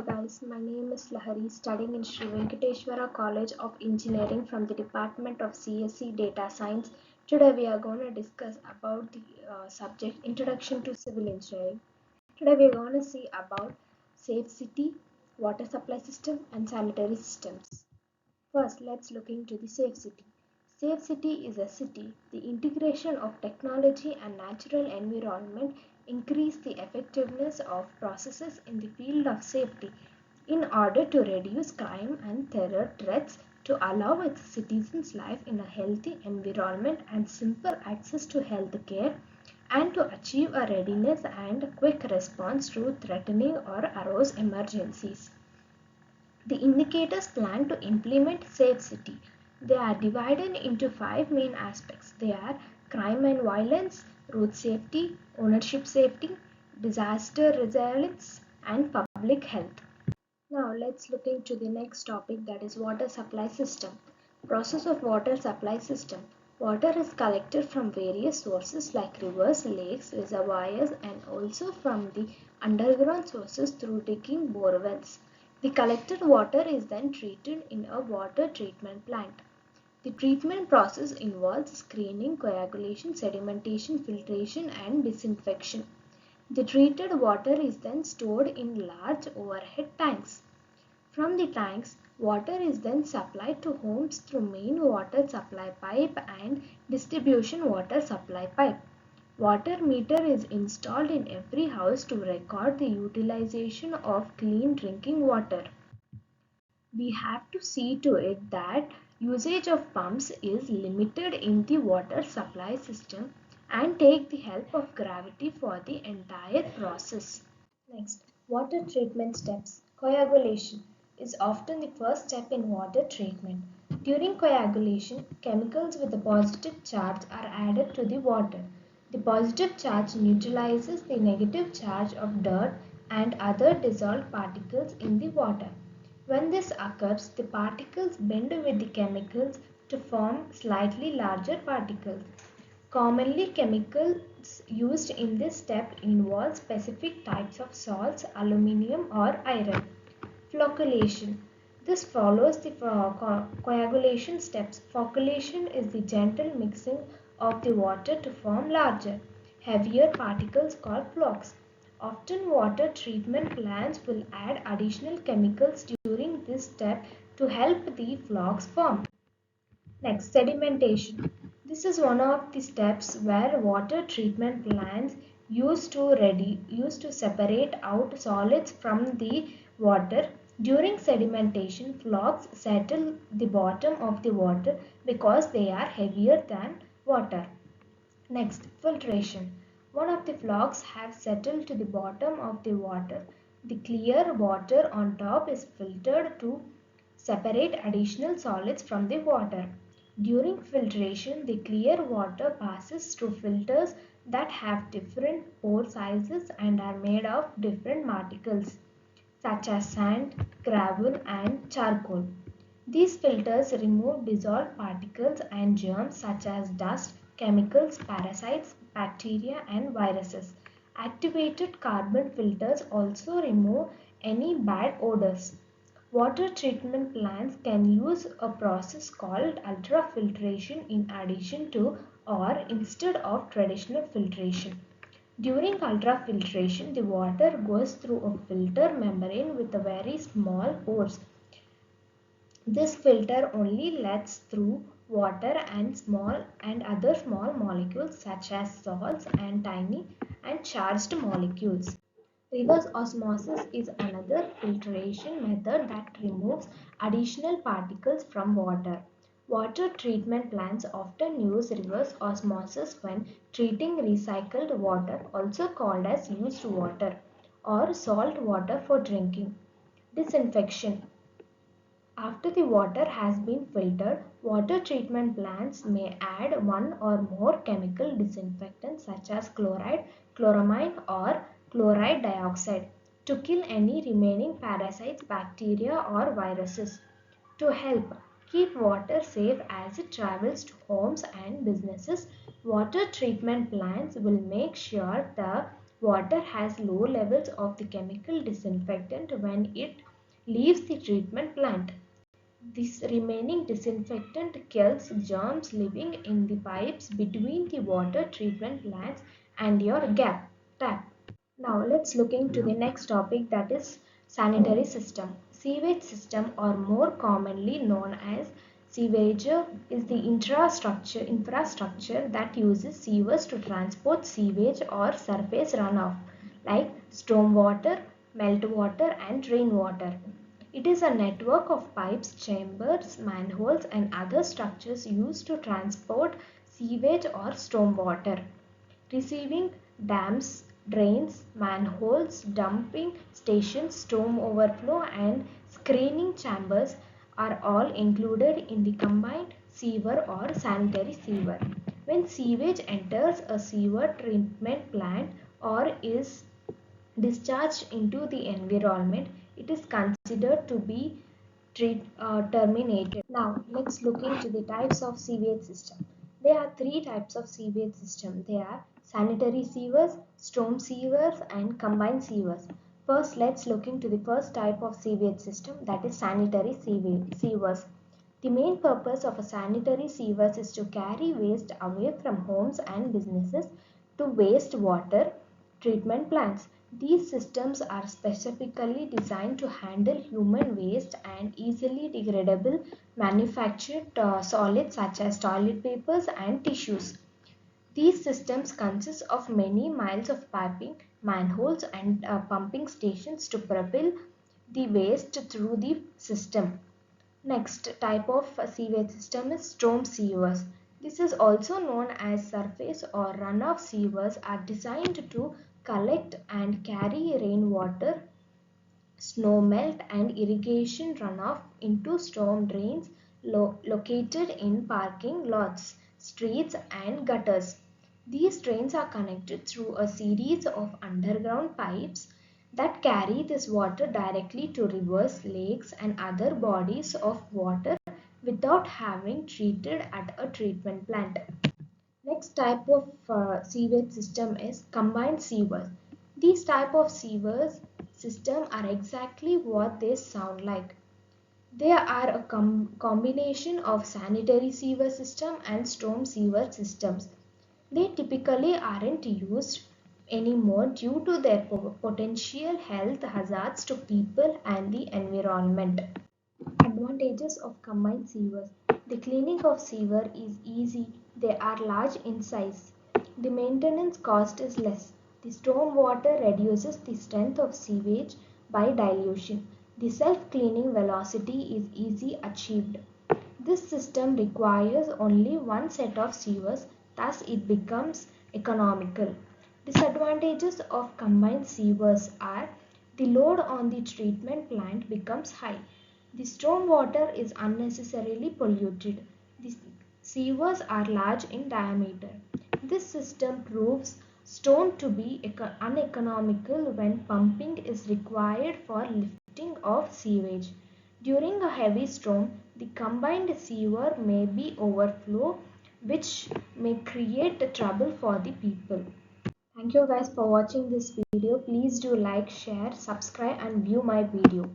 Hello guys, my name is Lahari, studying in Sri Venkateswara College of Engineering from the Department of CSE Data Science. Today we are going to discuss about the subject Introduction to Civil Engineering. Today we are going to see about safe city, water supply system and sanitary systems. First, let's look into the safe city. Safe city is a city. The integration of technology and natural environment increase the effectiveness of processes in the field of safety in order to reduce crime and terror threats to allow its citizens life in a healthy environment and simple access to health care and to achieve a readiness and quick response to threatening or arose emergencies. The indicators plan to implement Safe City. They are divided into five main aspects. They are crime and violence, road safety, ownership safety, disaster resilience, and public health. Now let's look into the next topic, that is water supply system. Process of water supply system. Water is collected from various sources like rivers, lakes, reservoirs and also from the underground sources through digging bore wells. The collected water is then treated in a water treatment plant. The treatment process involves screening, coagulation, sedimentation, filtration and disinfection. The treated water is then stored in large overhead tanks. From the tanks, water is then supplied to homes through main water supply pipe and distribution water supply pipe. Water meter is installed in every house to record the utilization of clean drinking water. We have to see to it that usage of pumps is limited in the water supply system and take the help of gravity for the entire process. Next, water treatment steps. Coagulation is often the first step in water treatment. During coagulation, chemicals with a positive charge are added to the water. The positive charge neutralizes the negative charge of dirt and other dissolved particles in the water. When this occurs, the particles bend with the chemicals to form slightly larger particles. Commonly, chemicals used in this step involve specific types of salts, aluminium or iron. Flocculation. This follows the coagulation steps. Flocculation is the gentle mixing of the water to form larger, heavier particles called flocks. Often water treatment plants will add additional chemicals during this step to help the flocks form. Next, sedimentation. This is one of the steps where water treatment plants used to separate out solids from the water. During sedimentation, flocks settle the bottom of the water because they are heavier than water. Next, filtration. One of the flocks have settled to the bottom of the water. The clear water on top is filtered to separate additional solids from the water. During filtration, the clear water passes through filters that have different pore sizes and are made of different particles, such as sand, gravel, and charcoal. These filters remove dissolved particles and germs such as dust, chemicals, parasites, bacteria, and viruses. Activated carbon filters also remove any bad odors. Water treatment plants can use a process called ultrafiltration in addition to or instead of traditional filtration. During ultrafiltration, the water goes through a filter membrane with a very small pores. This filter only lets through water and other small molecules such as salts and tiny and charged molecules. Reverse osmosis is another filtration method that removes additional particles from water. Water treatment plants often use reverse osmosis when treating recycled water, also called as used water, or salt water for drinking. Disinfection. After the water has been filtered, water treatment plants may add one or more chemical disinfectants such as chloride, chloramine or chloride dioxide to kill any remaining parasites, bacteria or viruses. To help keep water safe as it travels to homes and businesses, water treatment plants will make sure the water has low levels of the chemical disinfectant when it leaves the treatment plant. This remaining disinfectant kills germs living in the pipes between the water treatment plants and your tap. Now let's look into the next topic, that is sanitary system. Sewage system, or more commonly known as sewage, is the infrastructure that uses sewers to transport sewage or surface runoff like stormwater, meltwater and rainwater. It is a network of pipes, chambers, manholes and other structures used to transport sewage or stormwater. Receiving dams, drains, manholes, dumping stations, storm overflow and screening chambers are all included in the combined sewer or sanitary sewer. When sewage enters a sewer treatment plant or is discharged into the environment, it is considered to be terminated. Now let's look into the types of sewage system. There are three types of sewage system. They are sanitary sewers, storm sewers and combined sewers. First, let's look into the first type of sewage system, that is sanitary sewers. The main purpose of a sanitary sewers is to carry waste away from homes and businesses to wastewater treatment plants. These systems are specifically designed to handle human waste and easily degradable manufactured solids such as toilet papers and tissues. These systems consist of many miles of piping, manholes and pumping stations to propel the waste through the system. Next type of sewage system is storm sewers. This is also known as surface or runoff sewers, are designed to collect and carry rainwater, snow melt and irrigation runoff into storm drains located in parking lots, streets and gutters. These drains are connected through a series of underground pipes that carry this water directly to rivers, lakes and other bodies of water without having treated at a treatment plant. Next type of sewage system is combined sewers. These type of sewers system are exactly what they sound like. They are a combination of sanitary sewer system and storm sewer systems. They typically aren't used anymore due to their potential health hazards to people and the environment. Advantages of combined sewers. The cleaning of sewer is easy. They are large in size. The maintenance cost is less. The storm water reduces the strength of sewage by dilution. The self-cleaning velocity is easy achieved. This system requires only one set of sewers, thus it becomes economical. Disadvantages of combined sewers are the load on the treatment plant becomes high. The stormwater is unnecessarily polluted. The sewers are large in diameter. This system proves stone to be uneconomical when pumping is required for lifting of sewage. During a heavy storm, the combined sewer may be overflow, which may create trouble for the people. Thank you guys for watching this video. Please do like, share, subscribe and view my video.